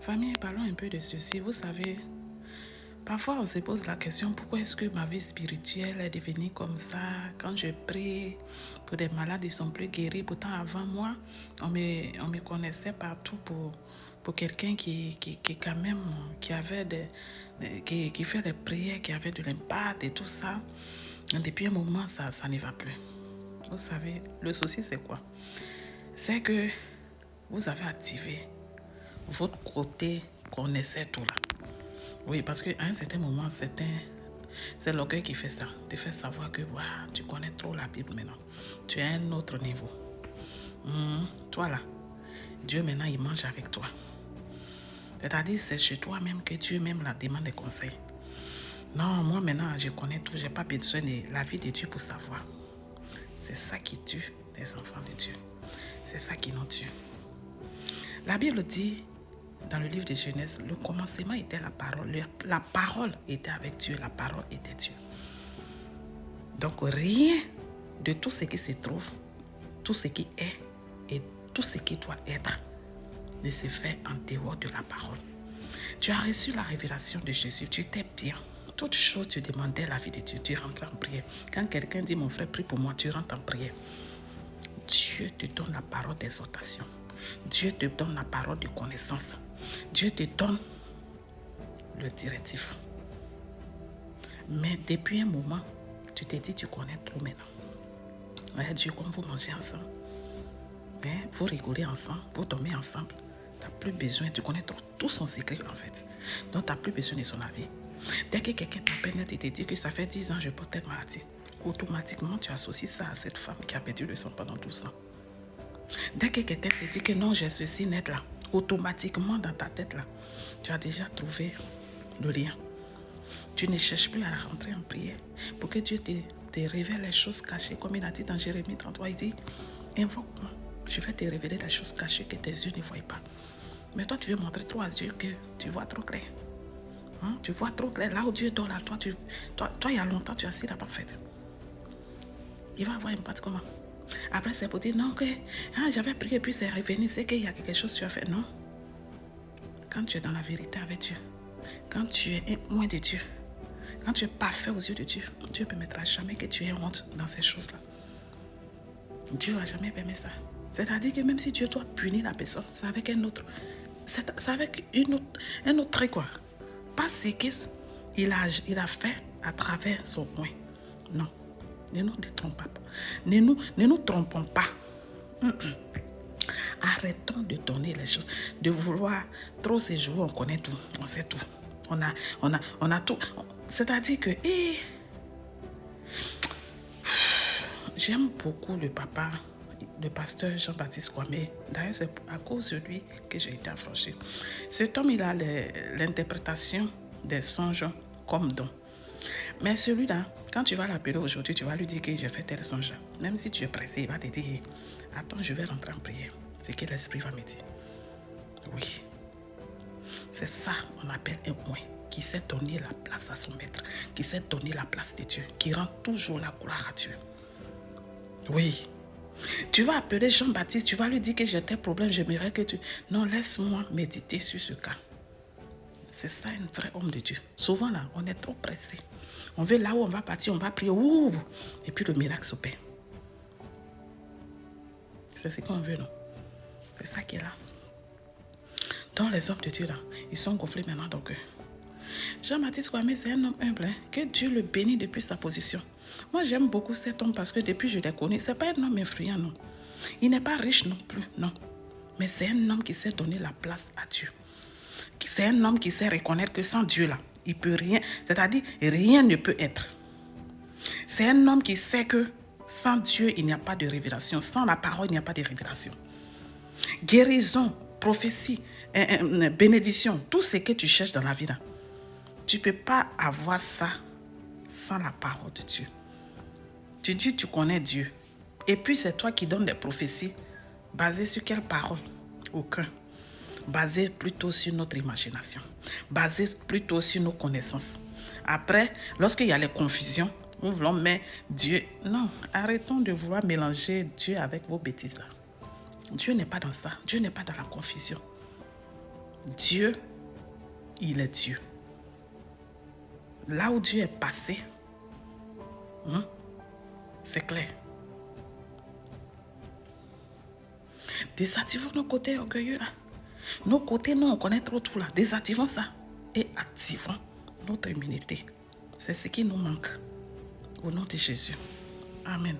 Famille, parlons un peu de ceci. Vous savez, parfois on se pose la question, pourquoi est-ce que ma vie spirituelle est devenue comme ça? Quand je prie pour des malades, ils ne sont plus guéris. Pourtant, avant moi, on me connaissait partout pour quelqu'un qui quand même, qui fait des prières, qui avait de l'impact et tout ça. Et depuis un moment, ça n'y va plus. Vous savez, le souci, c'est quoi? C'est que vous avez activé votre côté connaissait tout là. Oui, parce qu'à un certain moment, c'est l'orgueil qui fait ça. Te fait savoir que tu connais trop la Bible maintenant. Tu es à un autre niveau. Toi là, Dieu maintenant, il mange avec toi. C'est-à-dire, c'est chez toi-même que Dieu même la demande des conseils. Non, moi maintenant, je connais tout. Je n'ai pas besoin de la vie de Dieu pour savoir. C'est ça qui tue les enfants de Dieu. C'est ça qui nous tue. La Bible dit, dans le livre de Genèse, le commencement était la parole. La parole était avec Dieu, la parole était Dieu. Donc rien de tout ce qui se trouve, tout ce qui est et tout ce qui doit être ne se fait en dehors de la parole. Tu as reçu la révélation de Jésus, tu étais bien. Toute chose, tu demandais la vie de Dieu, tu rentres en prière. Quand quelqu'un dit, mon frère, prie pour moi, tu rentres en prière. Dieu te donne la parole d'exhortation. Dieu te donne la parole de connaissance. Dieu te donne le directif. Mais depuis un moment, tu t'es dit, tu connais trop maintenant. Ouais, Dieu, comme vous mangez ensemble, vous rigolez ensemble, vous dormez ensemble. Tu n'as plus besoin, tu connais tout son secret en fait. Donc, tu n'as plus besoin de son avis. Dès que quelqu'un t'appelle et te dit que ça fait 10 ans que je porte cette maladie, automatiquement, tu associes ça à cette femme qui a perdu le sang pendant 12 ans. Dès que quelqu'un te dit que non, j'ai ceci net là, automatiquement dans ta tête là, tu as déjà trouvé le lien. Tu ne cherches plus à rentrer en prière pour que Dieu te révèle les choses cachées. Comme il a dit dans Jérémie 33, il dit, invoque-moi, je vais te révéler les choses cachées que tes yeux ne voient pas. Mais toi, tu veux montrer trop à Dieu que tu vois trop clair. Tu vois trop clair. Là où Dieu dort là, toi, il y a longtemps, tu es assis là-bas en fait. Il va avoir un impact comment? Après, c'est pour dire non, que j'avais prié, puis c'est revenu, c'est qu'il y a quelque chose que tu as fait. Non. Quand tu es dans la vérité avec Dieu, quand tu es loin de Dieu, quand tu es parfait aux yeux de Dieu, Dieu ne permettra jamais que tu aies honte dans ces choses-là. Dieu ne va jamais permettre ça. C'est-à-dire que même si Dieu doit punir la personne, c'est avec un autre. C'est avec un autre trait, quoi. Pas ce qu'il a fait à travers son point. Non. Ne nous détrompons pas. Ne nous trompons pas. Arrêtons de donner les choses, de vouloir trop se jouer, on connaît tout, on sait tout. On a tout. C'est-à-dire que j'aime beaucoup le pasteur Jean-Baptiste Kwame. D'ailleurs, c'est à cause de lui que j'ai été affranchie. Cet homme, il a l'interprétation des songes comme don. Mais celui-là, quand tu vas l'appeler aujourd'hui, tu vas lui dire que j'ai fait tel songe. Même si tu es pressé, il va te dire, attends, je vais rentrer en prière. C'est que l'esprit va me dire. Oui. C'est ça qu'on appelle un point qui sait donner la place à son maître, qui sait donner la place de Dieu, qui rend toujours la gloire à Dieu. Oui. Tu vas appeler Jean-Baptiste, tu vas lui dire que j'ai tel problème, j'aimerais que tu... Non, laisse-moi méditer sur ce cas. C'est ça un vrai homme de Dieu. Souvent là, on est trop pressé. On veut là où on va partir, on va prier, et puis le miracle s'opère. C'est ce qu'on veut, non? C'est ça qui est là. Donc les hommes de Dieu là, ils sont gonflés maintenant donc. Jean-Baptiste Kwame, c'est un homme humble, que Dieu le bénit depuis sa position. Moi j'aime beaucoup cet homme parce que depuis je l'ai connu, c'est pas un homme influent, non. Il n'est pas riche non plus, non. Mais c'est un homme qui sait donner la place à Dieu. C'est un homme qui sait reconnaître que sans Dieu là, il peut rien, c'est-à-dire rien ne peut être. C'est un homme qui sait que sans Dieu, il n'y a pas de révélation. Sans la parole, il n'y a pas de révélation. Guérison, prophétie, bénédiction, tout ce que tu cherches dans la vie là, tu ne peux pas avoir ça sans la parole de Dieu. Tu dis tu connais Dieu. Et puis c'est toi qui donnes des prophéties basées sur quelle parole? Aucun. Basées plutôt sur notre imagination. Basées plutôt sur nos connaissances. Après, lorsqu'il y a les confusions, nous voulons mettre Dieu. Non, arrêtons de vouloir mélanger Dieu avec vos bêtises là. Dieu n'est pas dans ça. Dieu n'est pas dans la confusion. Dieu, il est Dieu. Là où Dieu est passé, c'est clair. Désactivons nos côtés orgueilleux là. Nos côtés, nous, on connaît trop tout là. Désactivons ça et activons notre humilité. C'est ce qui nous manque. Au nom de Jésus. Amen.